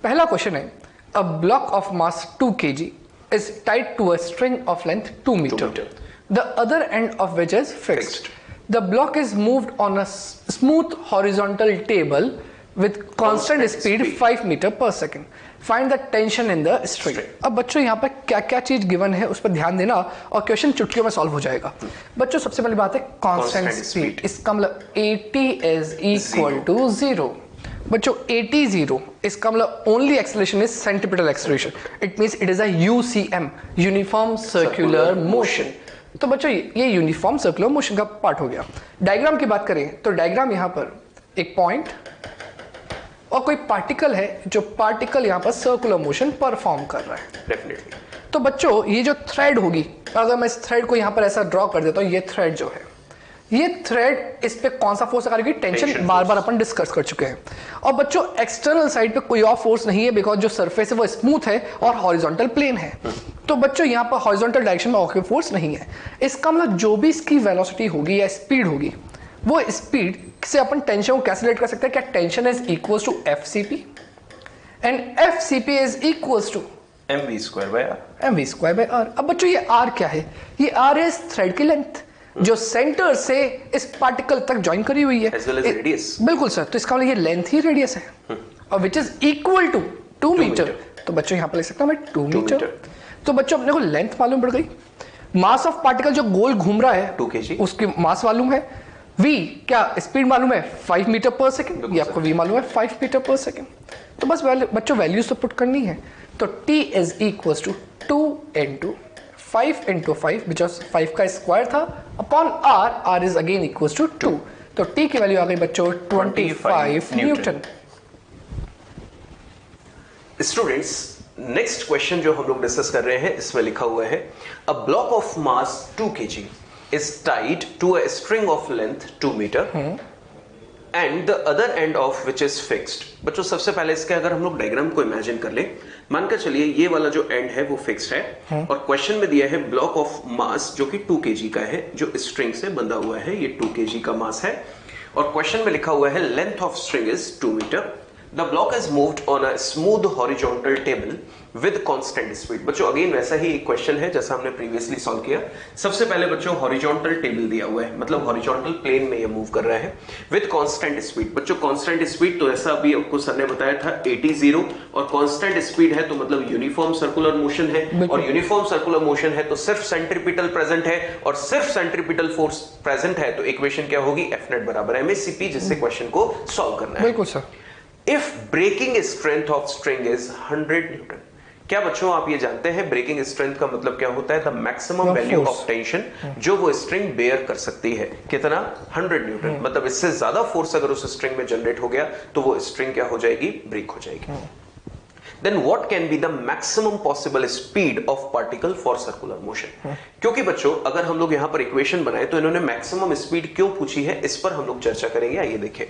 पहला क्वेश्चन है, a block of mass 2 kg is tied to a string of length 2 meter. The other end of which is fixed. The block is moved on a smooth horizontal table with constant speed 5 meter per second. Find the tension in the string. अब बच्चों यहाँ पर क्या क्या चीज given है उस पर ध्यान देना और क्वेश्चन चुटकियों में सॉल्व हो जाएगा। बच्चों सबसे पहली बात है कांस्टेंट स्पीड। इसका मतलब AT is equal to 0. बच्चों AT 0, इसका मतलब only acceleration is centripetal acceleration, it means it is a UCM, uniform circular motion. तो बच्चों ये यूनिफॉर्म सर्कुलर मोशन का पार्ट हो गया। डायग्राम की बात करें तो डायग्राम यहाँ पर एक पॉइंट और कोई पार्टिकल है, जो पार्टिकल यहाँ पर सर्कुलर मोशन परफॉर्म कर रहा है। डेफिनेटली। तो बच्चों ये जो थ्रेड होगी, अगर मैं इस थ्रेड को यहाँ पर ऐसा ड्रॉ कर देता हूँ, ये थ्रेड जो है, ये थ्रेड इस पे कौन सा फोर्स करेगी? टेंशन बार बार अपन डिस्कस कर चुके हैं। और बच्चों एक्सटर्नल साइड पे कोई और फोर्स नहीं है, बिकॉज जो सरफेस है वो स्मूथ है और हॉरिजॉन्टल प्लेन है। तो बच्चों यहाँ पर हॉरिजॉन्टल डायरेक्शन में और कोई फोर्स नहीं है। इसका मतलब जो भी इसकी वेलोसिटी होगी या स्पीड होगी, वो स्पीड से अपन टेंशन को कैलकुलेट कर सकते हैं। क्या tension is equal to FCP and FCP is equal to mv² by r। अब बच्चों ये r क्या है? ये r है इस थ्रेड की लेंथ जो सेंटर से इस पार्टिकल तक ज्वाइन करी हुई है। as well as radius। बिल्कुल सर, तो इसका मतलब ये लेंथ ही रेडियस है और which is equal to 2 metre. तो बच्चों यहाँ पर लिख सकता हूं मैं 2 मीटर। तो बच्चों अपने को लेंथ मालूम पड़ गई, मास ऑफ पार्टिकल जो गोल घूम रहा है 2 kg, उसकी मास मालूम है, v क्या स्पीड मालूम है 5 मीटर पर सेकेंड, ये आपको v मालूम है 5 मीटर पर सेकेंड। तो बस बच्चों वैल्यूज तो पुट करनी है। तो t is equal to 2 into 5 into 5, because 5 का स्क्वायर था, upon r is again equal to 2। तो t की वैल्यू आ गई बच्चों 25 न्यूटन। स्टूडेंट्स, नेक्स्ट क्वेश्चन जो हम लोग डिस्कस कर रहे हैं, इसमें लिखा हुआ है, a block of mass 2 kg is tied to a string of length 2 meter and the other end of which is fixed। बच्चों सबसे पहले इसके अगर हम लोग डायग्राम को इमेजिन कर ले, मानकर चलिए ये वाला जो एंड है वो फिक्स्ड है और क्वेश्चन में दिया है ब्लॉक ऑफ मास जो कि 2 kg का है, जो स्ट्रिंग से बंधा हुआ है, ये 2 kg का मास है और क्वेश्चन में लिखा हुआ है length of string is 2 metre. The block is moved on a smooth horizontal table with constant speed। बच्चों अगेन वैसा ही एक क्वेश्चन है जैसा हमने प्रीवियसली सॉल्व किया। सबसे पहले बच्चों हॉरिजॉन्टल टेबल दिया हुआ है, मतलब हॉरिजॉन्टल प्लेन में ये मूव कर रहा है विद कांस्टेंट स्पीड। बच्चों कांस्टेंट स्पीड तो ऐसा अभी आपको सर ने बताया था AT 0 और कांस्टेंट स्पीड है तो मतलब यूनिफॉर्म सर्कुलर मोशन है और यूनिफॉर्म सर्कुलर मोशन है तो सिर्फ सेंट्रीपिटल प्रेजेंट है और सिर्फ सेंट्रीपिटल फोर्स प्रेजेंट है। तो इक्वेशन क्या होगी? F net बराबर mACP, जिससे क्वेश्चन को सॉल्व करना है। बिल्कुल sir. If breaking strength of string is 100 Newton, क्या बच्चों आप ये जानते हैं ब्रेकिंग स्ट्रेंथ का मतलब क्या होता है? The maximum value of tension जो वो स्ट्रिंग बेयर कर सकती है, कितना? 100 न्यूटन। मतलब इससे ज्यादा फोर्स अगर उस स्ट्रिंग में जनरेट हो गया तो वो स्ट्रिंग क्या हो जाएगी? ब्रेक हो जाएगी। Then what can be the maximum possible speed of particle for circular motion? क्योंकि बच्चों अगर हम लोग यहाँ पर इक्वेशन बनाए तो इन्होंने मैक्सिमम स्पीड क्यों पूछी है, इस पर हम लोग चर्चा करेंगे। आइए देखें।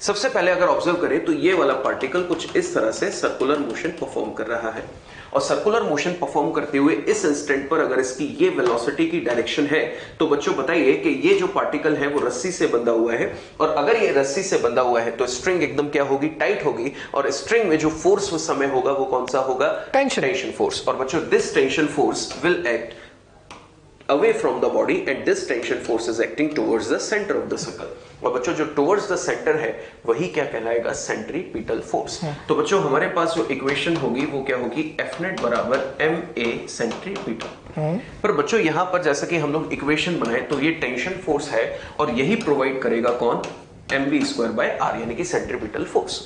सबसे पहले अगर ऑब्जर्व करें तो ये वाला पार्टिकल कुछ इस तरह से सर्कुलर मोशन परफॉर्म कर रहा है और सर्कुलर मोशन परफॉर्म करते हुए इस इंस्टेंट पर अगर इसकी ये वेलोसिटी की डायरेक्शन है तो बच्चों बताइए कि ये जो पार्टिकल है वो रस्सी से बंधा हुआ है और अगर ये रस्सी से बंधा हुआ है तो स्ट्रिंग एकदम क्या होगी? टाइट होगी और स्ट्रिंग में जो फोर्स उस समय होगा वो कौन सा होगा? Tension force. और बच्चों this tension force will act away from the body and this tension force is acting towards the center of the circle। और बच्चों जो towards the center है वही क्या कहलाएगा? Centripetal force. तो बच्चों हमारे पास जो इक्वेशन होगी वो क्या होगी? F net बराबर ma सेंट्रीपिटल। पर बच्चों यहाँ पर जैसा कि हम लोग इक्वेशन बनाए तो ये टेंशन फोर्स है और यही प्रोवाइड करेगा कौन? mv² by r, यानी कि सेंट्रीपिटल फोर्स।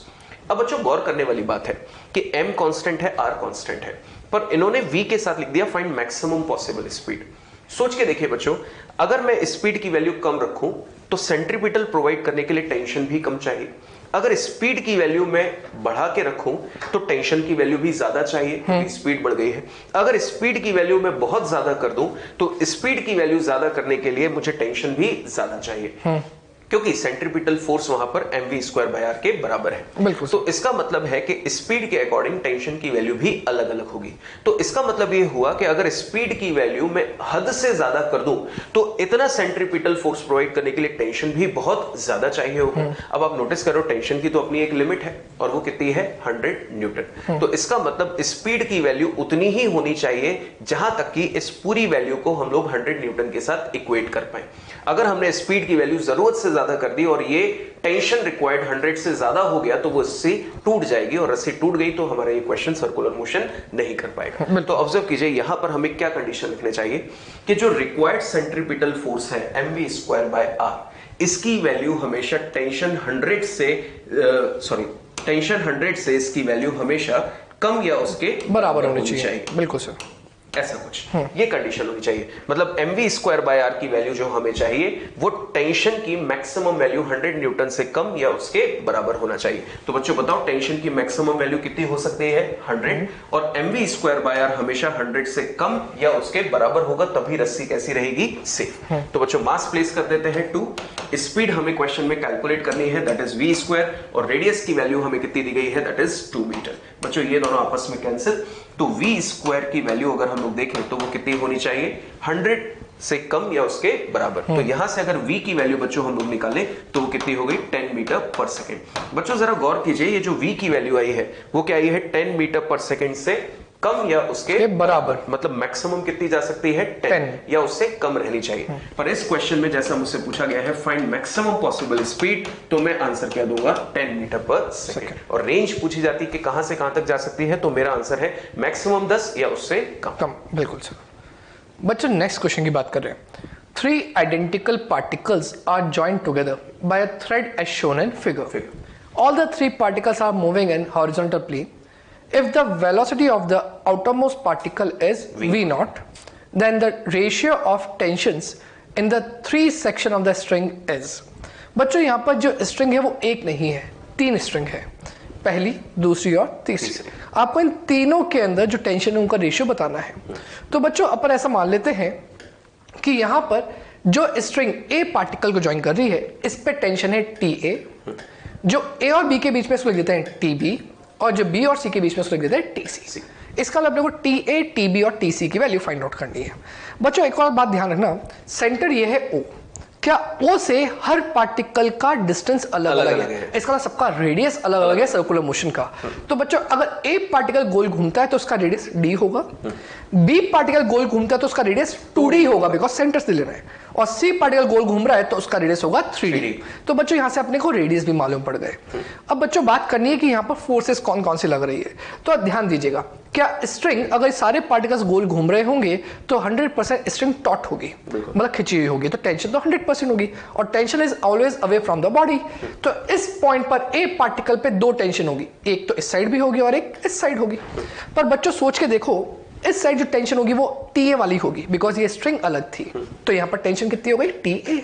अब बच्चों गौर करने वाली बात है कि m कांस्टेंट है, r कांस्टेंट है, पर इन्होंने v के साथ लिख दिया फाइंड मैक्सिमम पॉसिबल स्पीड। सोच के देखिए बच्चों, अगर मैं स्पीड की वैल्यू कम रखूं तो सेंट्रीपिटल प्रोवाइड करने के लिए टेंशन भी कम चाहिए। अगर स्पीड की वैल्यू मैं बढ़ा के रखूं तो टेंशन की वैल्यू भी ज्यादा चाहिए क्योंकि स्पीड बढ़ गई है। अगर स्पीड की वैल्यू मैं बहुत ज्यादा कर दूं तो स्पीड की वैल्यू ज्यादा करने के लिए मुझे टेंशन भी ज्यादा चाहिए। क्योंकि सेंट्रीपिटल फोर्स वहां पर mv²/r के बराबर है। बिल्कुल। तो इसका मतलब है कि स्पीड के अकॉर्डिंग टेंशन की वैल्यू भी अलग अलग होगी। तो इसका मतलब ये हुआ कि अगर स्पीड की वैल्यू मैं हद से ज्यादा कर दूं तो इतना सेंट्रीपिटल फोर्स प्रोवाइड करने के लिए टेंशन भी बहुत ज्यादा चाहिए होगा। अब आप नोटिस करो टेंशन की तो अपनी एक लिमिट है और वो कितनी है 100 न्यूटन। तो इसका मतलब स्पीड की वैल्यू उतनी ही होनी चाहिए जहां तक कि इस पूरी वैल्यू को हम लोग 100 न्यूटन के साथ इक्वेट कर पाए। अगर हमने स्पीड की वैल्यू जरूरत से ज्यादा कर दी और ये टेंशन रिक्वायर्ड 100 से ज्यादा हो गया तो वो रस्सी टूट जाएगी और रस्सी टूट गई तो हमारा ये क्वेश्चन सर्कुलर मोशन नहीं कर पाएगा। तो ऑब्जर्व कीजिए यहां पर हमें क्या कंडीशन लिखने चाहिए कि जो रिक्वायर्ड सेंट्रीपिटल फोर्स है mv²/r इसकी वैल्यू हमेशा टेंशन 100 से इसकी वैल्यू हमेशा कम या उसके बराबर होनी चाहिए। बिल्कुल सर, ऐसा कुछ ये कंडीशन होनी चाहिए। मतलब mv²/r की वैल्यू जो हमें चाहिए वो टेंशन की मैक्सिमम वैल्यू 100 न्यूटन से कम या उसके बराबर होना चाहिए। तो बच्चों बताओ टेंशन की मैक्सिमम वैल्यू कितनी हो सकती है 100 और mv²/r हमेशा 100 से कम या उसके बराबर होगा, तभी रस्सी कैसी रहेगी सेफ। तो बच्चों मास प्लेस कर देते हैं 2, स्पीड हमें क्वेश्चन में कैलकुलेट करनी है दैट इज v² और रेडियस की वैल्यू हमें कितनी दी गई है दैट इज 2 मीटर। बच्चों ये दोनों आपस में कैंसिल, तो v² की वैल्यू अगर हम लोग देखें तो वो कितनी होनी चाहिए 100 से कम या उसके बराबर। तो यहां से अगर v की वैल्यू बच्चों हम लोग निकालें तो वो कितनी हो गई 10 मीटर पर सेकेंड। बच्चों जरा गौर कीजिए ये जो v की वैल्यू आई है वो क्या आई है 10 मीटर पर सेकेंड से कम या उसके बराबर। मतलब मैक्सिमम कितनी जा सकती है 10 या उससे कम रहनी चाहिए। पर इस क्वेश्चन में जैसा मुझसे पूछा गया है फाइंड मैक्सिमम पॉसिबल स्पीड, तो मैं आंसर क्या दूंगा 10 मीटर पर सेकेंड। और रेंज पूछी जाती है कि कहां से कहां तक जा सकती है, तो मेरा आंसर है मैक्सिमम 10 या उससे कम। बिल्कुल सर। बच्चों नेक्स्ट क्वेश्चन की बात कर रहे हैं। 3 identical particles are joined together by a thread as shown in figure. All the 3 particles are moving in horizontal plane. If the velocity of the outermost particle is v0, then the ratio of tensions in the 3 section of the string is। बच्चों यहाँ पर जो string है वो एक नहीं है, 3 string है, पहली, दूसरी और तीसरी। आपको इन तीनों के अंदर जो टेंशन है उनका रेशियो बताना है। तो बच्चों अपन ऐसा मान लेते हैं कि यहाँ पर जो स्ट्रिंग ए पार्टिकल को ज्वाइन कर रही है इस पे टेंशन है TA, जो ए और बी के बीच में इसको लिख देते हैं TB, और जो बी और सी के बीच में उसको लिख देते हैं TC। इसका मतलब अपने को TA, TB और TC की वैल्यू फाइंड आउट करनी है। बच्चों एक और बात ध्यान रखना, सेंटर ये है O, क्या O से हर पार्टिकल का डिस्टेंस अलग अलग है, इसका मतलब सबका रेडियस अलग अलग है सर्कुलर मोशन का। तो बच्चों अगर A पार्टिकल गोल घूमता है तो उसका रेडियस D होगा, B पार्टिकल गोल घूमता है तो उसका रेडियस 2D होगा बिकॉज सेंटर से ले रहे हैं, और C पार्टिकल गोल घूम रहा है तो उसका रेडियस होगा 3D। तो बच्चों यहां से अपने को रेडियस भी मालूम पड़ गए। अब बच्चों बात करनी है कि यहाँ पर फोर्सेस कौन कौन सी लग रही है। तो ध्यान दीजिएगा, क्या स्ट्रिंग अगर सारे पार्टिकल्स गोल घूम रहे होंगे तो 100% स्ट्रिंग टॉट होगी, मतलब खिंची हुई होगी, तो टेंशन तो 100% होगी, और tension is always away from the body. तो इस पॉइंट पर ए पार्टिकल पे 2 टेंशन होगी, एक तो इस साइड भी होगी और एक इस साइड होगी। पर बच्चों सोच के देखो, इस साइड जो टेंशन होगी वो TA वाली होगी बिकॉज ये स्ट्रिंग अलग थी, तो यहाँ पर टेंशन कितनी हो गई TA,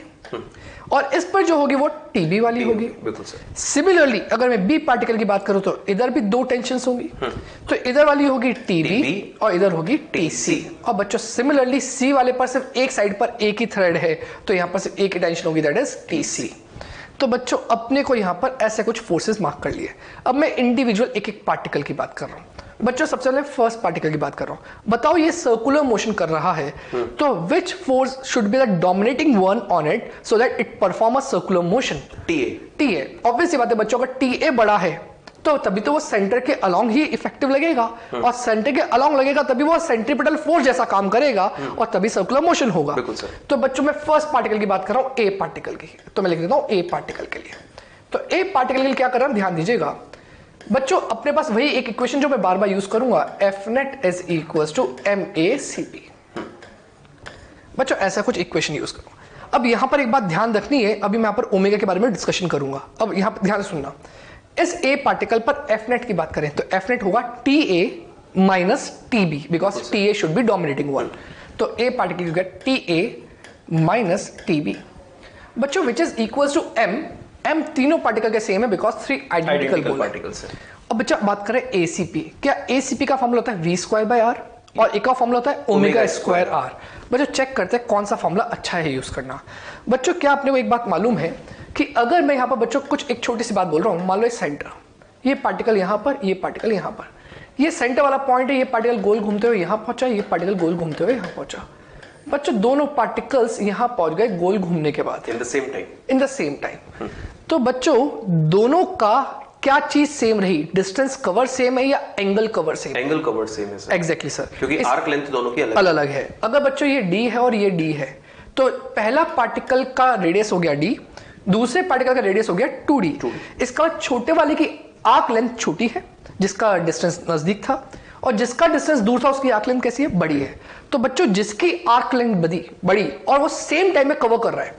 और इस पर जो होगी वो TB वाली होगी। बिल्कुल सर। सिमिलरली अगर मैं B पार्टिकल की बात करूं तो इधर भी 2 टेंशंस होंगी, तो इधर वाली होगी TB और इधर होगी TC। और बच्चों सिमिलरली C वाले पर सिर्फ एक साइड पर एक ही थ्रेड है, तो यहाँ पर सिर्फ एक ही टेंशन होगी दैट इज TC। तो बच्चों अपने को यहाँ पर ऐसे कुछ फोर्सेस मार्क कर लिए। अब मैं इंडिविजुअल एक एक पार्टिकल की बात कर रहा हूँ। बच्चों सबसे पहले फर्स्ट पार्टिकल की बात कर रहा हूं। बताओ ये सर्कुलर मोशन कर रहा है, तो which force should be the dominating one on it so that it perform a circular motion? TA। Obvious सी बात है बच्चों, अगर TA बड़ा है तो तभी तो वो सेंटर के अलोंग ही इफेक्टिव लगेगा, और सेंटर के अलोंग लगेगा तभी वो सेंट्रीपिटल फोर्स जैसा काम करेगा और तभी सर्कुलर मोशन होगा। तो बच्चों मैं फर्स्ट पार्टिकल की बात कर रहा हूं, A पार्टिकल की, तो मैं लिख देता हूं A पार्टिकल के लिए। तो A पार्टिकल के लिए क्या कर रहा हूं, ध्यान दीजिएगा बच्चों, अपने पास वही एक इक्वेशन जो मैं बार बार यूज करूंगा, Fnet is equals to MACP। बच्चों ऐसा कुछ इक्वेशन यूज करूं। अब यहां पर एक बात ध्यान रखनी है, अभी मैं यहां पर ओमेगा के बारे में डिस्कशन करूंगा। अब यहां पर ध्यान से सुनना, इस A पार्टिकल पर Fnet की बात करें तो Fnet होगा TA minus TB because TA should be dominating one. तो A particle you get TA minus TB बच्चों which is equals to M तीनों पार्टिकल के सेम है बिकॉज 3 आइडेंटिकल पार्टिकल्स है। अब बच्चा बात करें ACP, क्या ACP का फॉर्मूला होता है v²/r और एक का फॉर्मूला होता है ω²r। बच्चों चेक करते हैं कौन सा फॉर्मूला अच्छा है यूज करना। बच्चों क्या आपने को एक बात मालूम है कि अगर मैं यहाँ पर बच्चों कुछ एक छोटी सी बात बोल रहा हूँ, मान लो सेंटर, ये पार्टिकल यहाँ पर, ये पार्टिकल यहाँ पर, ये सेंटर वाला पॉइंट है, ये पार्टिकल गोल घूमते हुए यहाँ पहुंचा, ये पार्टिकल गोल घूमते हुए यहाँ पहुंचा। बच्चों दोनों पार्टिकल्स यहाँ पहुंच गए गोल घूमने के बाद, इन द सेम टाइम। तो बच्चों दोनों का क्या चीज सेम रही? डिस्टेंस कवर सेम है या angle cover same? Angle cover same है सर। एग्जैक्टली सर, क्योंकि आर्क लेंथ दोनों की अलग अलग है। अगर बच्चों ये d है और ये d है, तो पहला पार्टिकल का रेडियस हो गया d, दूसरे पार्टिकल का रेडियस हो गया 2d। इसका छोटे वाले की आर्क लेंथ छोटी है, जिसका डिस्टेंस नजदीक था, और जिसका डिस्टेंस दूर था उसकी आर्क लेंथ कैसी है? बड़ी है। तो बच्चों जिसकी आर्क लेंथ बड़ी और वो सेम टाइम में कवर कर रहा है,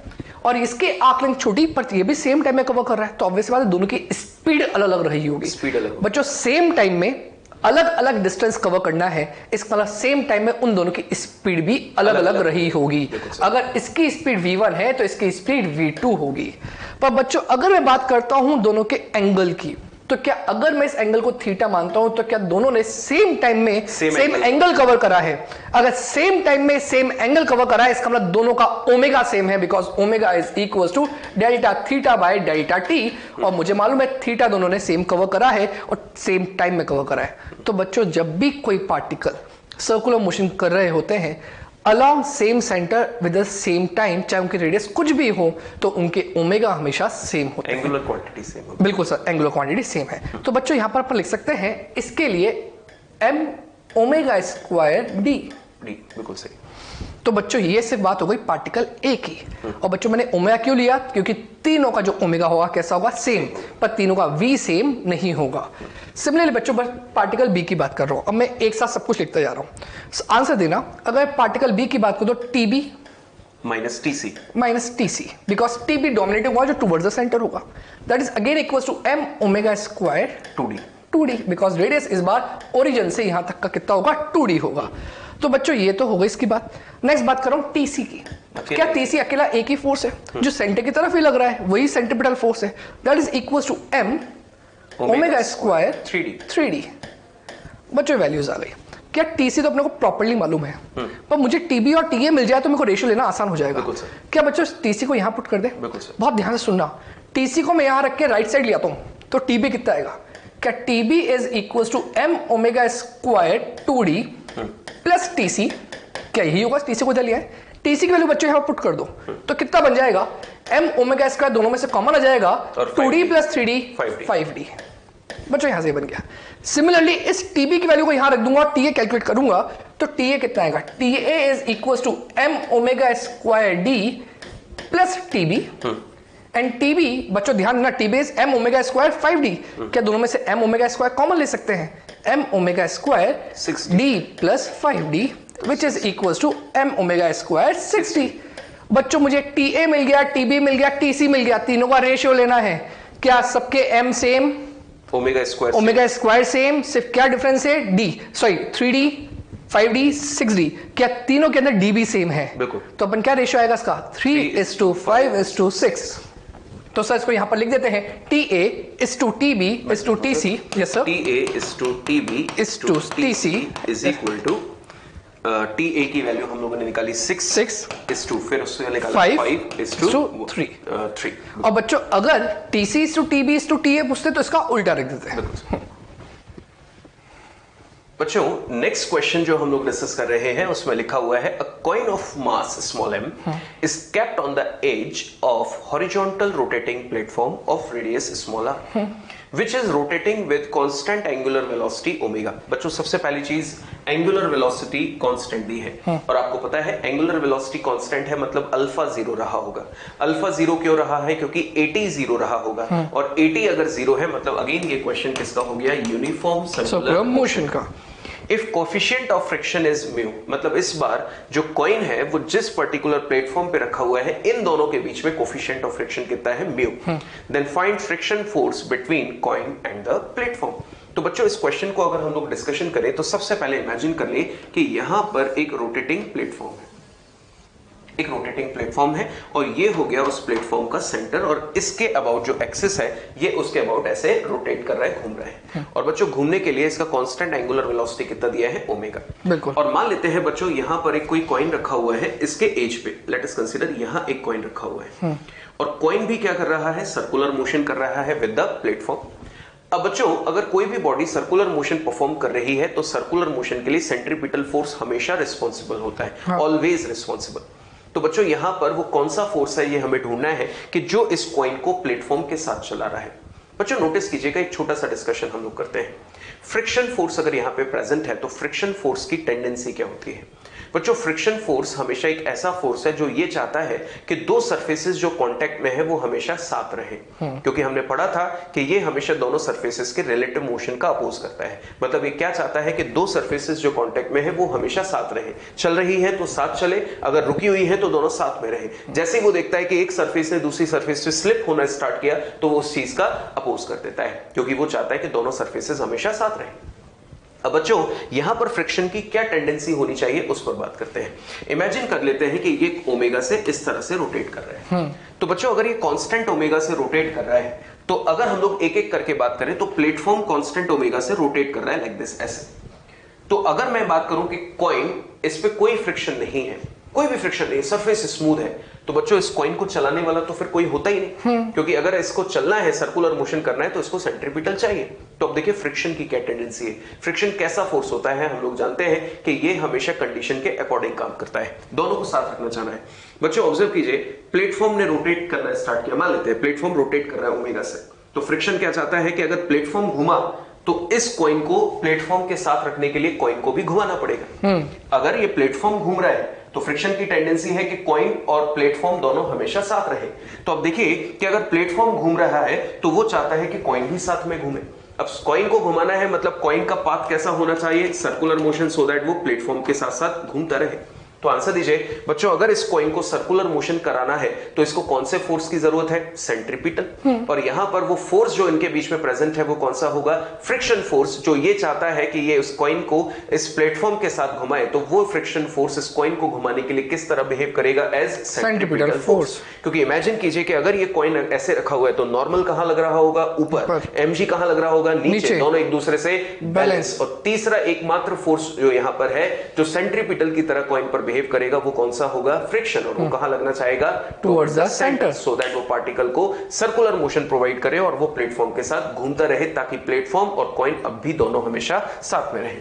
और इसके आर्क लेंथ छोटी पर ये भी सेम टाइम में कवर कर रहा है, तो ऑब्वियस बात है दोनों की स्पीड अलग अलग रही होगी। स्पीड अलग। बच्चों सेम टाइम में अलग अलग डिस्टेंस कवर करना है, इसका मतलब सेम टाइम में उन दोनों की स्पीड भी अलग अलग रही होगी। अगर इसकी स्पीड v1 है तो इसकी स्पीड v2 होगी। पर बच्चों अगर मैं बात करता हूं दोनों के एंगल की, तो क्या अगर मैं इस एंगल को थीटा मानता हूं तो क्या दोनों ने सेम टाइम में सेम एंगल कवर करा है? अगर सेम टाइम में सेम एंगल कवर करा है, इसका मतलब दोनों का ओमेगा सेम है, because omega is equal to delta theta by delta t, और मुझे मालूम है थीटा दोनों ने सेम कवर करा है और सेम टाइम में कवर करा है। तो बच्चों जब भी कोई पार्टिकल सर्कुलर मोशन कर रहे होते हैं along same centre with the same time, चाहे उनकी रेडियस कुछ भी हो, तो उनके ओमेगा हमेशा सेम होते हैं। एंगुलर क्वांटिटी सेम है। बिल्कुल सर, एंगुलर क्वांटिटी सेम है। तो बच्चों यहां पर अपन लिख सकते हैं इसके लिए m ओमेगा स्क्वायर d। बिल्कुल सही। तो बच्चों ये सिर्फ बात हो गई पार्टिकल ए की। और बच्चों मैंने ओमेगा क्यों लिया? क्योंकि तीनों का जो ओमेगा होगा कैसा होगा? सेम, पर तीनों का v सेम नहीं होगा। सिमिलरली बच्चों बस पार्टिकल बी की बात कर रहा हूं, अब मैं एक साथ सब कुछ लिखता जा रहा हूं। आंसर देना, अगर पार्टिकल बी की बात करो तो TB minus TC, because TB dominating होगा जो टुवर्ड्स द सेंटर होगा, that is again equals to m omega square 2d, because radius इस बार ओरिजिन से यहां तक का कितना होगा? 2d होगा। तो बच्चों ये तो हो गई इसकी बात। नेक्स्ट बात कर रहा हूं टीसी की। क्या टीसी अकेला एक ही फोर्स है जो सेंटर की तरफ ही लग रहा है? वही सेंट्रीपिटल फोर्स है, that is equals to m omega square 3d। बच्चों वैल्यूज आ गई। क्या टीसी तो अपने को प्रॉपर्ली मालूम है, पर मुझे टीबी और टीए मिल जाए तो मेरे को रेशियो लेना आसान हो जाएगा। क्या बच्चों टीसी को यहां पुट कर दे? बहुत ध्यान से सुनना, टीसी को मैं यहां रख के राइट साइड ले आता हूं तो टीबी कितना आएगा? क्या TB is equal to m omega square 2d plus TC, क्या यही होगा? टीसी को इधर लिया है, टीसी की वैल्यू बच्चों यहां पुट कर दो तो कितना बन जाएगा? m ओमेगा स्क्वायर दोनों में से कॉमन आ जाएगा, 2d प्लस 3d 5d। बच्चों यहां से बन गया। सिमिलरली इस टीबी की वैल्यू को यहां रख दूंगा और टीए कैलकुलेट करूंगा तो टीए कितना आएगा? TA is equal to m omega square d plus TB, and TB बच्चों ध्यान देना TB is m omega square 5d। क्या दोनों में से m ओमेगा स्क्वायर कॉमन ले सकते हैं? m omega square 6d plus 5d which is equal to m omega square 6d। बच्चों मुझे TA मिल गया, TB मिल गया, TC मिल गया, तीनों का रेशियो लेना है। क्या सबके m same, omega square same, सिर्फ क्या डिफरेंस है? d, sorry 3d 5d 6d। क्या तीनों के अंदर d भी सेम है? तो अपन क्या रेशियो आएगा इसका? 3:5:6। तो सर इसको यहां पर लिख देते हैं TA is to TB is to TC। Yes sir, TA is to TB is to TC is equal to TA की वैल्यू हम लोगों ने निकाली 6 is to, फिर उससे निकाला 5 is to 3। और बच्चों अगर TC is to TB is to TA पूछते तो इसका उल्टा रख देते हैं। बच्चों नेक्स्ट क्वेश्चन जो हम लोग डिस्कस कर रहे हैं उसमें लिखा हुआ है a coin of mass small m is kept on the edge of horizontal rotating platform of radius small r which is rotating with constant angular velocity omega। बच्चों सबसे पहली चीज एंगुलर वेलोसिटी कांस्टेंट दी है, और आपको पता है एंगुलर वेलोसिटी कांस्टेंट है मतलब अल्फा 0 रहा होगा। अल्फा 0 क्यों रहा है? क्योंकि 80 0 रहा होगा, और 80 अगर 0 है मतलब अगेन ये क्वेश्चन किसका हो गया? यूनिफॉर्म सर्कुलर मोशन का। If coefficient of friction is mu, मतलब इस बार जो कॉइन है वो जिस पर्टिकुलर प्लेटफॉर्म पे रखा हुआ है इन दोनों के बीच में कोफिशिएंट ऑफ फ्रिक्शन कितना है? Mu. Then find friction force between coin and the platform. तो बच्चों इस क्वेश्चन को अगर हम लोग डिस्कशन करें तो सबसे पहले इमेजिन कर ले कि यहां पर एक रोटेटिंग प्लेटफॉर्म है, एक रोटेटिंग प्लेटफॉर्म है और ये हो गया उस प्लेटफॉर्म का सेंटर और इसके अबाउट जो एक्सिस है ये उसके अबाउट ऐसे रोटेट कर रहा है, घूम रहा है। और बच्चों घूमने के लिए इसका कांस्टेंट एंगुलर वेलोसिटी कितना दिया है, ओमेगा। बिल्कुल। और मान लेते हैं बच्चों यहां पर एक कोई कॉइन रखा हुआ है, इसके एज पे लेट अस कंसीडर यहां एक कॉइन रखा हुआ है और कॉइन भी क्या कर रहा है, सर्कुलर मोशन कर रहा है विद द प्लेटफॉर्म। अब बच्चों अगर कोई भी बॉडी सर्कुलर मोशन परफॉर्म कर रही है तो सर्कुलर मोशन के लिए सेंट्रीपिटल फोर्स हमेशा रिस्पॉन्सिबल होता है, ऑलवेज रिस्पॉन्सिबल। तो बच्चों यहां पर वो कौन सा फोर्स है ये हमें ढूंढना है कि जो इस कॉइन को प्लेटफॉर्म के साथ चला रहा है। बच्चों नोटिस कीजिएगा, एक छोटा सा डिस्कशन हम लोग करते हैं। फ्रिक्शन फोर्स अगर यहां पे प्रेजेंट है तो फ्रिक्शन फोर्स की टेंडेंसी क्या होती है। बच्चों फ्रिक्शन फोर्स हमेशा एक ऐसा फोर्स है जो ये चाहता है कि दो सरफेसेस जो कांटेक्ट में है वो हमेशा साथ रहे, क्योंकि हमने पढ़ा था कि ये हमेशा दोनों सरफेसेस के रिलेटिव मोशन का अपोज करता है। मतलब ये क्या चाहता है कि दो सरफेसेस जो कांटेक्ट में है वो हमेशा साथ रहे, चल रही है तो साथ चले, अगर रुकी हुई है तो दोनों साथ में रहे। जैसे ही वो देखता है कि एक सरफेस ने दूसरी सरफेस से स्लिप होना स्टार्ट किया तो वो उस चीज का अपोज कर देता है, क्योंकि वो चाहता है कि दोनों सरफेसेस हमेशा साथ रहे। अब बच्चों यहां पर फ्रिक्शन की क्या टेंडेंसी होनी चाहिए उस पर बात करते हैं। इमेजिन कर लेते हैं कि ये ओमेगा से इस तरह से रोटेट कर रहे हैं। तो बच्चों अगर ये कांस्टेंट ओमेगा से रोटेट कर रहा है तो अगर हम लोग एक एक करके बात करें तो प्लेटफॉर्म कांस्टेंट ओमेगा से रोटेट कर रहा है लाइक दिस, ऐसे। तो अगर मैं बात करूं कि कॉइन इस पे कोई फ्रिक्शन नहीं है, कोई भी फ्रिक्शन नहीं, सरफेस स्मूथ है, तो बच्चों इस कॉइन को चलाने वाला तो फिर कोई होता ही नहीं, क्योंकि अगर इसको चलना है, सर्कुलर मोशन करना है तो इसको सेंट्रीपिटल चाहिए। तो अब देखिए फ्रिक्शन की क्या टेंडेंसी है, फ्रिक्शन कैसा फोर्स होता है। हम लोग जानते हैं कि ये हमेशा कंडीशन के अकॉर्डिंग काम करता है, दोनों को साथ रखना चाहना है। बच्चों ऑब्जर्व कीजिए, प्लेटफॉर्म ने रोटेट करना स्टार्ट किया, मान लेते हैं प्लेटफॉर्म रोटेट कर रहा है ओमेगा से, तो फ्रिक्शन क्या चाहता है कि अगर प्लेटफॉर्म घुमा तो इस कॉइन को प्लेटफॉर्म के साथ रखने के लिए कॉइन को भी घुमाना पड़ेगा। अगर ये प्लेटफॉर्म घूम रहा है तो फ्रिक्शन की टेंडेंसी है कि कॉइन और प्लेटफॉर्म दोनों हमेशा साथ रहे। तो अब देखिए कि अगर प्लेटफॉर्म घूम रहा है तो वो चाहता है कि कॉइन भी साथ में घूमे। अब कॉइन को घुमाना है मतलब कॉइन का पाथ कैसा होना चाहिए, सर्कुलर मोशन, सो दैट वो प्लेटफॉर्म के साथ साथ घूमता रहे। तो आंसर दीजिए बच्चों, अगर इस कॉइन को सर्कुलर मोशन कराना है तो इसको कौन से फोर्स की जरूरत है, सेंट्रीपिटल। और यहां पर वो फोर्स जो इनके बीच में प्रेजेंट है वो कौन सा होगा, फ्रिक्शन फोर्स, जो ये चाहता है कि ये उस कॉइन को इस प्लेटफॉर्म के साथ घुमाए। तो वो फ्रिक्शन फोर्स इस कॉइन को घुमाने के लिए किस तरह बिहेव करेगा, एज सेंट्रीपिटल फोर्स। क्योंकि इमेजिन कीजिए कि अगर ये कॉइन ऐसे रखा हुआ है तो नॉर्मल कहां लग रहा होगा, ऊपर, mg कहां लग रहा होगा, नीचे, दोनों एक दूसरे से बैलेंस। और तीसरा एकमात्र फोर्स जो यहां पर है जो सेंट्रीपिटल की तरह कॉइन पर बिहेव करेगा वो कौन सा होगा, फ्रिक्शन। और वो कहां लगना चाहेगा, towards the centre, so that वो पार्टिकल को सर्कुलर मोशन प्रोवाइड करे और वो प्लेटफॉर्म के साथ घूमता रहे, ताकि प्लेटफॉर्म और कॉइन अब भी दोनों हमेशा साथ में रहे।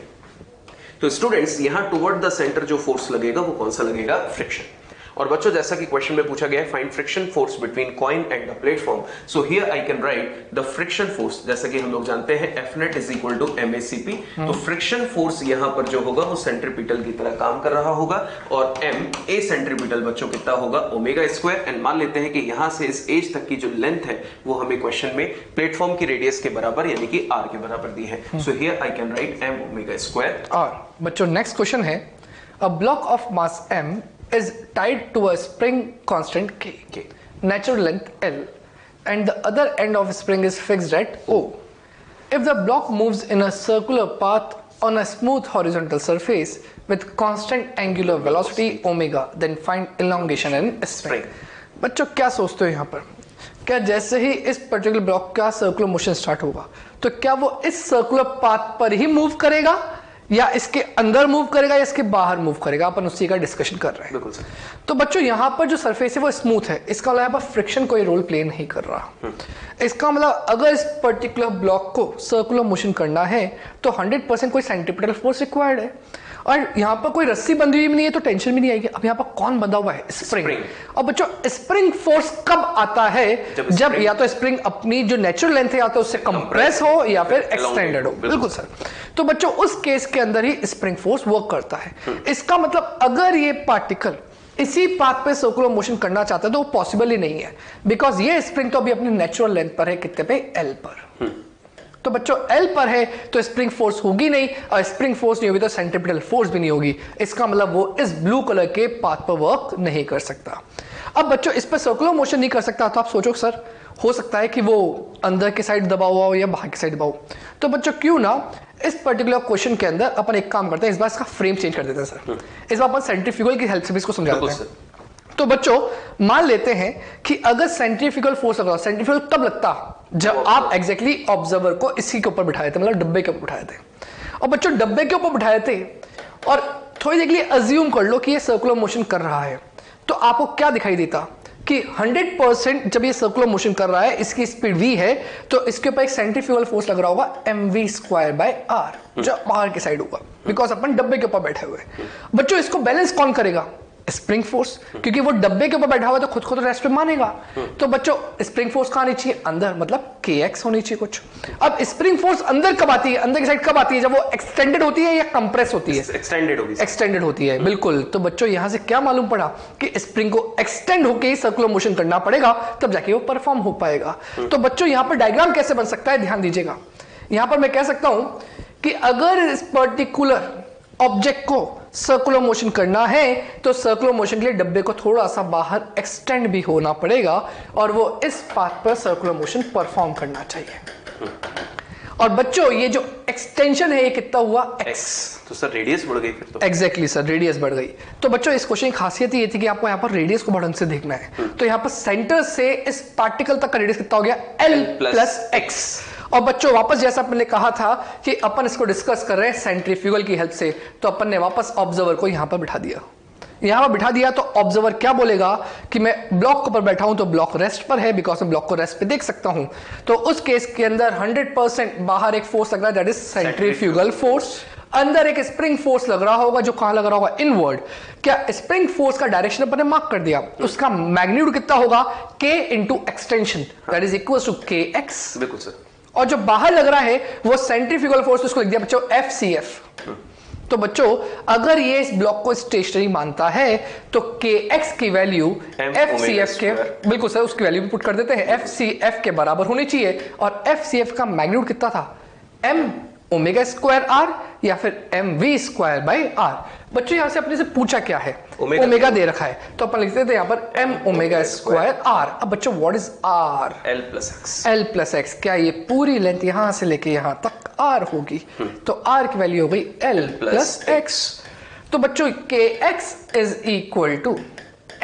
तो स्टूडेंट्स यहां टुवर्ड द सेंटर जो फोर्स लगेगा वो कौन सा लगेगा, फ्रिक्शन। और बच्चों जैसा कि क्वेश्चन में पूछा गया है, find friction force between coin and the platform. So here I can write the friction force, जैसा कि हम लोग जानते हैं F net is equal to MACP। तो फ्रिक्शन फोर्स यहां पर जो होगा वो सेंट्रीपिटल की तरह काम कर रहा होगा और M A सेंट्रीपिटल बच्चों कितना होगा, ओमेगा स्क्वायर। एंड मान लेते हैं कि यहां से इस एज तक की जो लेंथ है वो हमें क्वेश्चन में प्लेटफॉर्म की रेडियस के बराबर यानी कि R के बराबर दी है। सो here I can right M omega square R। बच्चों नेक्स्ट क्वेश्चन है, a block of mass M is tied to a spring constant K, natural length L, and the other end of the spring is fixed at O. If the block moves in a circular path on a smooth horizontal surface with constant angular velocity omega, then find elongation in spring. बच्चों क्या सोचते हो यहाँ पर, क्या जैसे ही इस particular block का सर्कुलर मोशन स्टार्ट होगा तो क्या वो इस सर्कुलर पाथ पर ही मूव करेगा या इसके अंदर मूव करेगा या इसके बाहर मूव करेगा, अपन उसी का डिस्कशन कर रहे हैं। बिल्कुल सर। तो बच्चों यहाँ पर जो सरफेस है वो स्मूथ है, इसका मतलब यहाँ पर फ्रिक्शन कोई रोल प्ले नहीं कर रहा। इसका मतलब अगर इस पर्टिकुलर ब्लॉक को सर्कुलर मोशन करना है तो 100% कोई सेंट्रीपिटल फोर्स रिक्वायर्ड है और यहाँ पर कोई रस्सी बंधी हुई भी नहीं है तो टेंशन भी नहीं आएगी। अब यहाँ पर कौन बंधा हुआ है, स्प्रिंग। और बच्चों स्प्रिंग फोर्स कब आता है, जब या तो स्प्रिंग अपनी जो नेचुरल लेंथ है या तो उससे कंप्रेस हो या फिर एक्सटेंडेड हो। बिल्कुल सर। तो बच्चों उस केस के अंदर ही स्प्रिंग फोर्स वर्क करता है। इसका मतलब अगर ये पार्टिकल इसी पाथ पे सर्कुलर मोशन करना चाहता है तो वो पॉसिबल ही नहीं है, बिकॉज ये स्प्रिंग तो अभी अपनी नेचुरल लेंथ पर है, कितने पे, L पर। तो बच्चों L पर है तो स्प्रिंग फोर्स होगी नहीं और स्प्रिंग फोर्स नहीं होगी तो सेंट्रीपिटल फोर्स भी नहीं होगी। इसका मतलब वो इस ब्लू कलर के पाथ पर वर्क नहीं कर सकता। अब बच्चों इस पर सर्कुलर मोशन नहीं कर सकता तो आप सोचो सर हो सकता है कि वो अंदर के साइड दबा हुआ हो या बाहर की साइड दबा हो। तो बच्चों क्यों ना इस पर्टिकुलर क्वेश्चन के अंदर अपन एक काम करते हैं, इस बार इसका फ्रेम चेंज कर देते हैं सर। इस बार अपन सेंट्रीफ्यूगल की हेल्प से भी इसको समझा देते हैं। तो बच्चों मान लेते हैं कि अगर सेंट्रीफ्यूगल फोर्स लग रहा, सेंट्रीफ्यूगल तब लगता जब आप एग्जैक्टली ऑब्जर्वर को इसी के ऊपर बिठाए थे, मतलब डब्बे के ऊपर बिठाए थे। और बच्चों डब्बे के ऊपर बिठाए थे और थोड़ी देर के लिए अज्यूम कर लो कि ये सर्कुलर मोशन कर रहा है, तो आपको क्या दिखाई देता कि 100% जब ये सर्कुलर मोशन कर रहा है, इसकी स्पीड v है, तो इसके ऊपर एक सेंट्रीफ्यूगल फोर्स लग रहा होगा mv²/r, जो बाहर की साइड होगा, बिकॉज अपन डब्बे के ऊपर बैठे हुए। बच्चों इसको बैलेंस कौन करेगा? स्प्रिंग फोर्स, क्योंकि वो डब्बे के ऊपर बैठा हुआ है तो खुद को तो रेस्ट पे मानेगा। तो बच्चों स्प्रिंग फोर्स कहां आनी चाहिए? अंदर, मतलब kx होनी चाहिए कुछ। अब स्प्रिंग फोर्स अंदर कब आती है, अंदर की साइड कब आती है? जब वो एक्सटेंडेड होती है या कंप्रेस होती है? एक्सटेंडेड होगी। एक्सटेंडेड होती है, बिल्कुल। तो बच्चों यहां से क्या मालूम पड़ा कि स्प्रिंग को एक्सटेंड होकर ही सर्कुलर मोशन करना पड़ेगा, तब जाके वो परफॉर्म हो पाएगा। तो बच्चों यहां पर डायग्राम कैसे बन सकता है, ध्यान दीजिएगा। यहां पर मैं कह सकता हूं कि अगर इस पर्टिकुलर ऑब्जेक्ट को सर्कुलर मोशन करना है तो सर्कुलर मोशन के लिए डब्बे को थोड़ा सा बाहर एक्सटेंड भी होना पड़ेगा और वो इस पाथ पर सर्कुलर मोशन परफॉर्म करना चाहिए। और बच्चों ये जो एक्सटेंशन है ये कितना हुआ? x। तो सर रेडियस बढ़ गई फिर तो। एग्जैक्टली सर, रेडियस बढ़ गई। तो बच्चों इस क्वेश्चन की खासियत ये थी कि आपको यहाँ पर रेडियस को बढ़ से देखना है। तो यहाँ पर सेंटर से इस पार्टिकल तक का रेडियस कितना हो गया? l+x। और बच्चों वापस जैसा मैंने कहा था कि अपन इसको डिस्कस कर रहे हैं सेंट्रीफ्यूगल की हेल्प से, तो अपन ने वापस ऑब्जर्वर को यहां पर बिठा दिया। यहां पर बिठा दिया तो ऑब्जर्वर क्या बोलेगा कि मैं ब्लॉक के ऊपर बैठा हूं तो ब्लॉक रेस्ट पर है, बिकॉज मैं ब्लॉक को रेस्ट पे देख सकता हूं। तो उस केस के अंदर 100% बाहर एक फोर्स लग रहा है, दैट इज सेंट्रीफ्यूगल फोर्स। अंदर एक स्प्रिंग फोर्स लग रहा होगा, जो कहां लग रहा होगा? इनवर्ड। क्या स्प्रिंग फोर्स का डायरेक्शन अपन ने मार्क कर दिया, उसका मैग्नीट्यूड कितना होगा? k into extension, that is equal to kx। बिल्कुल सर। और जो बाहर लग रहा है वो सेंट्रीफ्यूगल फोर्स, उसको लिख दिया बच्चों FCF। तो बच्चों अगर ये इस ब्लॉक को स्टेशनरी मानता है तो kx की वैल्यू FCF के, बिल्कुल सर, उसकी वैल्यू भी पुट कर देते हैं, FCF के बराबर होनी चाहिए। और FCF का मैग्नीट्यूड कितना था? m⍵²r या फिर mv²/r। बच्चों यहां से अपने से पूछा क्या है? ओमेगा दे रखा है, तो अपन लिखते थे यहां पर m⍵²r। अब बच्चों व्हाट इज r? l+x। क्या ये पूरी लेंथ यहां से लेके यहां तक r होगी? तो r की वैल्यू हो गई l+x। तो बच्चों kx is equal to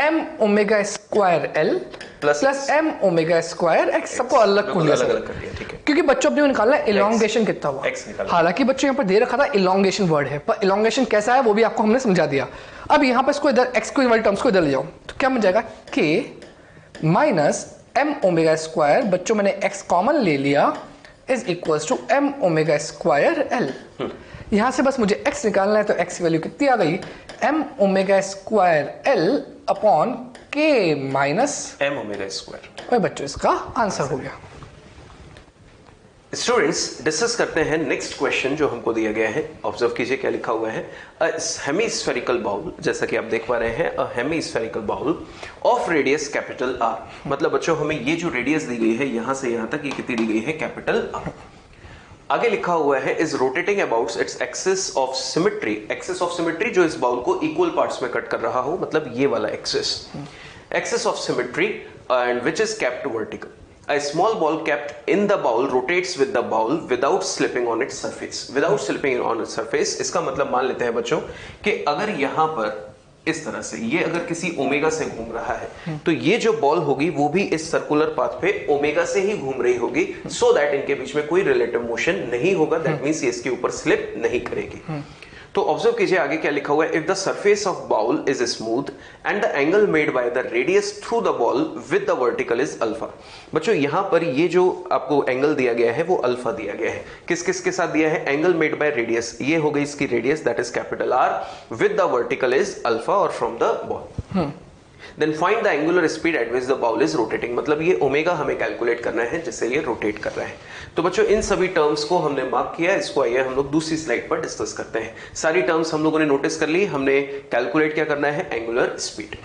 m⍵²l plus m⍵²x। सबको अलग कर दिया, ठीक है, क्योंकि बच्चों अपने को निकालना है इलोंगेशन कितना हुआ। हालांकि बच्चों यहाँ पर दे रखा था इलोंगेशन वर्ड है, पर इलोंगेशन कैसा है वो भी आपको हमने समझा दिया। अब यहाँ पर इसको इधर x को वाली टर्म्स को इधर ले जाओ तो क्या बन जाएगा? k माइनस m⍵², बच्चों मैंने x कॉमन ले लिया, इज इक्वल टू m⍵²l। यहां से बस मुझे x निकालना है, तो x की वैल्यू कितनी आ गई? m⍵²l upon k minus m⍵²। भाई बच्चों इसका आंसर हो गया। स्टूडेंट्स डिस्कस करते हैं नेक्स्ट क्वेश्चन जो हमको दिया गया है। ऑब्जर्व कीजिए क्या लिखा हुआ है। हेमीस्फेरिकल बाउल, जैसा कि आप देख पा रहे हैं, a hemispherical bowl of radius capital R। मतलब बच्चों हमें ये जो रेडियस दी गई है यहां से यहां तक, ये कितनी दी गई है? Capital R। आगे लिखा हुआ है is rotating about its axis of symmetry. Axis of symmetry जो इस बाउल को इक्वल पार्ट्स में कट कर रहा हो, मतलब ये वाला axis of symmetry, and which is kept vertical. A small ball kept in the bowl rotates with the bowl without slipping on its surface. Without slipping on its surface, इसका मतलब मान लेते हैं बच्चों कि अगर यहां पर इस तरह से ये अगर किसी ओमेगा से घूम रहा है तो ये जो बॉल होगी वो भी इस सर्कुलर पाथ पे ओमेगा से ही घूम रही होगी, सो दैट इनके बीच में कोई रिलेटिव मोशन नहीं होगा। दैट मींस ये इसके ऊपर स्लिप नहीं करेगी। तो ऑब्जर्व कीजिए आगे क्या लिखा हुआ है। If the surface of bowl is smooth and the angle made by the radius through the ball with the vertical is alpha. बच्चों यहां पर ये जो आपको एंगल दिया गया है वो अल्फा दिया गया है। किस किस के साथ दिया है? एंगल मेड बाय रेडियस, ये हो गई इसकी radius, that is capital R, with the vertical is alpha और from the ball. Then find the angular speed at which the bowl is rotating. मतलब ये ओमेगा हमें कैलकुलेट करना है जिससे ये रोटेट कर रहा है। तो बच्चों इन सभी टर्म्स को हमने मार्क किया। इसको आइए हम लोग दूसरी स्लाइड पर डिस्कस करते हैं। सारी टर्म्स हम लोगों ने नोटिस कर ली। हमने कैलकुलेट क्या करना है? Angular speed.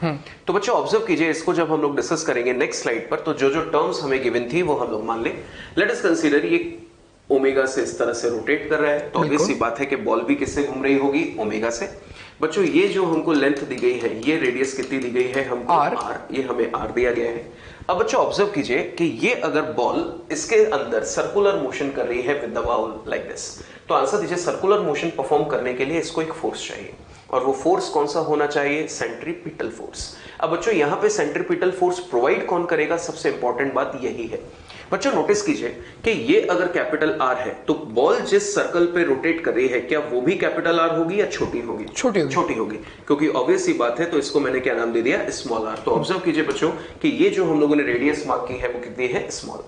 तो बच्चों ऑब्जर्व कीजिए इसको, जब हम लोग डिस्कस करेंगे नेक्स्ट स्लाइड पर, तो जो जो टर्म्स हमें गिवन थी वो हम लोग मान लें। लेट अस कंसीडर ये ओमेगा से इस तरह से रोटेट कर रहा है, तो ऑब्वियस सी बात है कि बॉल भी किससे घूम रही होगी? ओमेगा से। बच्चों ये जो हमको लेंथ दी गई है, ये रेडियस कितनी दी गई है हमको? R। ये हमें R दिया गया है। अब बच्चों ऑब्जर्व कीजिए कि ये अगर बॉल इसके अंदर सर्कुलर मोशन कर रही है with the bowl like this, तो आंसर दीजिए सर्कुलर मोशन परफॉर्म करने के लिए इसको एक फोर्स चाहिए। और वो फोर्स कौन सा होना चाहिए? Centripetal force. अब बच्चों यहाँ पे सेंट्रीपिटल फोर्स प्रोवाइड कौन करेगा? सबसे इंपॉर्टेंट बात यही है। बच्चों नोटिस कीजिए कि ये अगर कैपिटल आर है तो बॉल जिस सर्कल पे रोटेट कर रही है क्या वो भी कैपिटल आर होगी या छोटी होगी? छोटी होगी, क्योंकि ऑब्वियस सी बात है, तो इसको मैंने क्या नाम दे दिया? Small are. तो ऑब्जर्व कीजिए बच्चों कि ये जो हम लोगों ने रेडियस मार्क की है वो कितनी है? स्मॉल।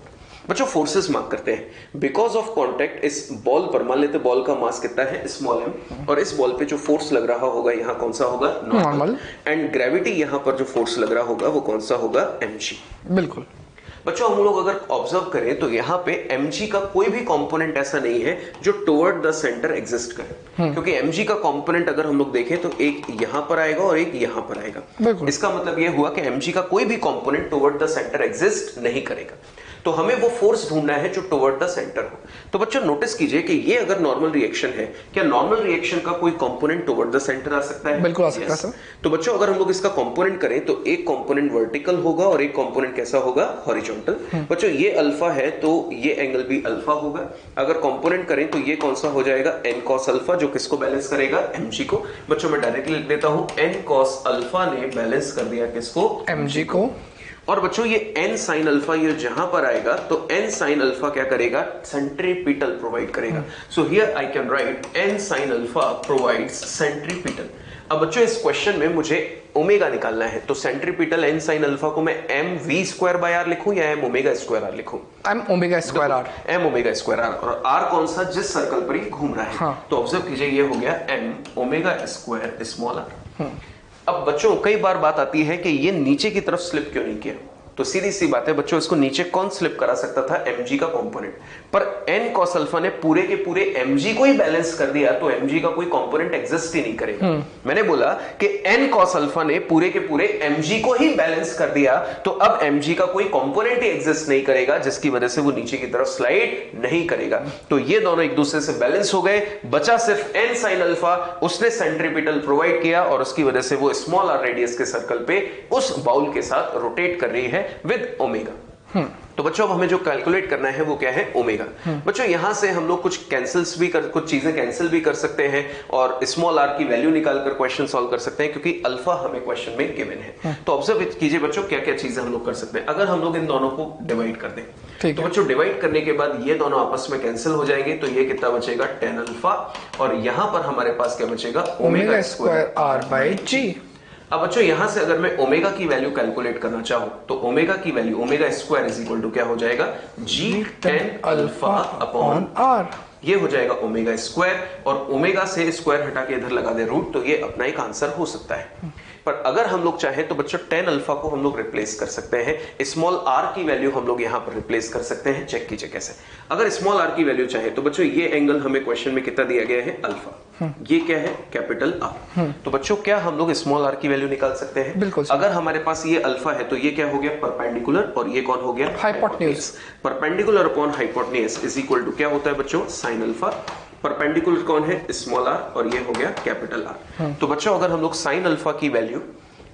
बच्चों फोर्सेस मार्क करते हैं। बिकॉज ऑफ कॉन्टेक्ट इस बॉल पर, मान लेते बॉल का मास कितना है? स्मॉल m, और इस बॉल पे जो फोर्स लग रहा होगा यहाँ कौन सा होगा? नॉर्मल। एंड ग्रेविटी यहाँ पर जो फोर्स लग रहा होगा वो कौन सा होगा? mg। बिल्कुल। बच्चों हम लोग अगर ऑब्जर्व करें तो यहाँ पे mg का कोई भी कंपोनेंट ऐसा नहीं है जो टुवर्ड द सेंटर एग्जिस्ट करे, क्योंकि mg का कंपोनेंट अगर हम लोग देखें तो एक यहां पर आएगा और एक यहां पर आएगा। इसका मतलब यह हुआ कि mg का कोई भी component toward the centre exist नहीं करेगा। तो हमें वो फोर्स ढूंढना है जो टुवर्ड द सेंटर हो। तो बच्चों नोटिस कीजिए कि ये अगर नॉर्मल रिएक्शन है, क्या नॉर्मल रिएक्शन का कोई कंपोनेंट टुवर्ड द सेंटर आ सकता है? बिल्कुल आ सकता है सर। तो बच्चों अगर हम लोग इसका कंपोनेंट करें तो एक कंपोनेंट वर्टिकल होगा और एक कंपोनेंट कैसा होगा? हॉरिजॉन्टल। बच्चों ये अल्फा है तो ये एंगल भी अल्फा होगा। अगर कंपोनेंट करें तो ये कौन सा हो जाएगा? n cos अल्फा, जो किसको बैलेंस करेगा? mg को। बच्चों मैं डायरेक्टली लिख देता हूं, n cos अल्फा ने बैलेंस कर दिया किसको? mg को। और बच्चों ये n sin अल्फा ये जहां पर आएगा तो n sin अल्फा क्या करेगा? सेंट्रीपिटल प्रोवाइड करेगा। सो here I can right n sin alpha provides centripetal. अब बच्चों इस क्वेश्चन में मुझे ओमेगा निकालना है, तो सेंट्रीपिटल n sin अल्फा को मैं mv²r लिखूं या m⍵²r लिखूं? m⍵²r। m⍵²r। और r कौन सा? जिस सर्कल पर ये घूम रहा है। हाँ। तो ऑब्जर्व कीजिए ये हो गया m⍵² स्मॉल r। अब बच्चों कई बार बात आती है कि ये नीचे की तरफ स्लिप क्यों नहीं किया? तो सीधी सी बात है बच्चों, इसको नीचे कौन स्लिप करा सकता था? mg का कंपोनेंट। पर n cos अल्फा ने पूरे के पूरे mg को ही बैलेंस कर दिया, तो mg का कोई कंपोनेंट एग्जिस्ट ही नहीं करेगा। मैंने बोला कि n cos अल्फा ने पूरे के पूरे mg को ही बैलेंस कर दिया, तो अब mg का कोई कंपोनेंट ही एग्जिस्ट नहीं करेगा, जिसकी वजह से वो नीचे की तरफ स्लाइड नहीं करेगा। तो ये दोनों एक दूसरे से बैलेंस हो गए, बचा सिर्फ n sin अल्फा। उसने सेंट्रीपिटल प्रोवाइड किया और उसकी वजह से वो स्मॉल r रेडियस के सर्कल पे उस बाउल के साथ रोटेट कर रही है विद ओमेगा। तो बच्चों अब हमें जो कैलकुलेट करना है वो क्या है? ओमेगा। बच्चों यहां से हम लोग कुछ चीजें कैंसिल भी कर सकते हैं और स्मॉल r की वैल्यू निकालकर क्वेश्चन सॉल्व कर सकते हैं, क्योंकि अल्फा हमें क्वेश्चन में गिवन है। तो ऑब्जर्व कीजिए बच्चों क्या क्या चीजें हम लोग कर सकते हैं। अगर हम लोग इन दोनों को डिवाइड कर दें तो बच्चों डिवाइड करने के बाद ये दोनों आपस में कैंसिल हो जाएंगे, तो ये कितना बचेगा? tan अल्फा, और यहां पर हमारे पास क्या बचेगा? ω²r/g। अब बच्चों यहां से अगर मैं ओमेगा की वैल्यू कैलकुलेट करना चाहूं तो ओमेगा की वैल्यू ω² इज इक्वल टू क्या हो जाएगा? g tan alpha upon r। ये हो जाएगा ω², और ओमेगा से स्क्वायर हटा के इधर लगा दे रूट, तो ये अपना एक आंसर हो सकता है। पर अगर हम लोग चाहें तो बच्चों tan अल्फा को हम लोग रिप्लेस कर सकते हैं, स्मॉल r की वैल्यू हम लोग यहां पर रिप्लेस कर सकते हैं। चेक कीजिए कैसे। अगर स्मॉल r की वैल्यू चाहे तो बच्चों ये एंगल हमें क्वेश्चन में कितना दिया गया है? अल्फा। ये क्या है? Capital R। तो बच्चों क्या हम लोग स्मॉल r की वैल्यू निकाल सकते हैं? बिल्कुल। अगर हमारे पास ये अल्फा है तो ये क्या हो गया? परपेंडिकुलर, और ये कौन हो गया? Hypotenuse. Perpendicular upon hypotenuse is equal to क्या होता है बच्चों? Sine alpha. परपेंडिकुलर कौन है? स्मॉल r, और ये हो गया कैपिटल R। तो बच्चों अगर हम लोग साइन अल्फा की value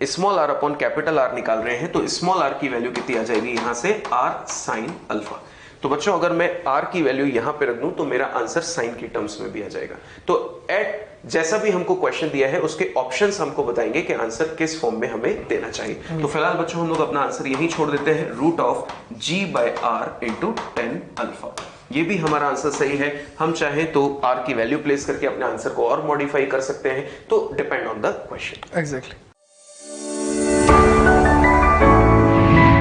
small r upon capital R निकाल रहे हैं तो स्मॉल r की वैल्यू कितनी आ जाएगी? यहां से r साइन अल्फा। तो बच्चों अगर मैं r की वैल्यू यहां पे रख दूं तो मेरा आंसर साइन की टर्म्स में भी आ जाएगा। तो एट जैसा भी हमको क्वेश्चन दिया है उसके ऑप्शंस हमको बताएंगे कि आंसर किस फॉर्म में हमें देना चाहिए। तो फिलहाल बच्चों हम लोग अपना आंसर यही छोड़ देते हैं, √g/r × tan अल्फा। ये भी हमारा आंसर सही है। हम चाहें तो r की वैल्यू प्लेस करके अपने आंसर को और मॉडिफाई कर सकते हैं, तो depend on the question. Exactly.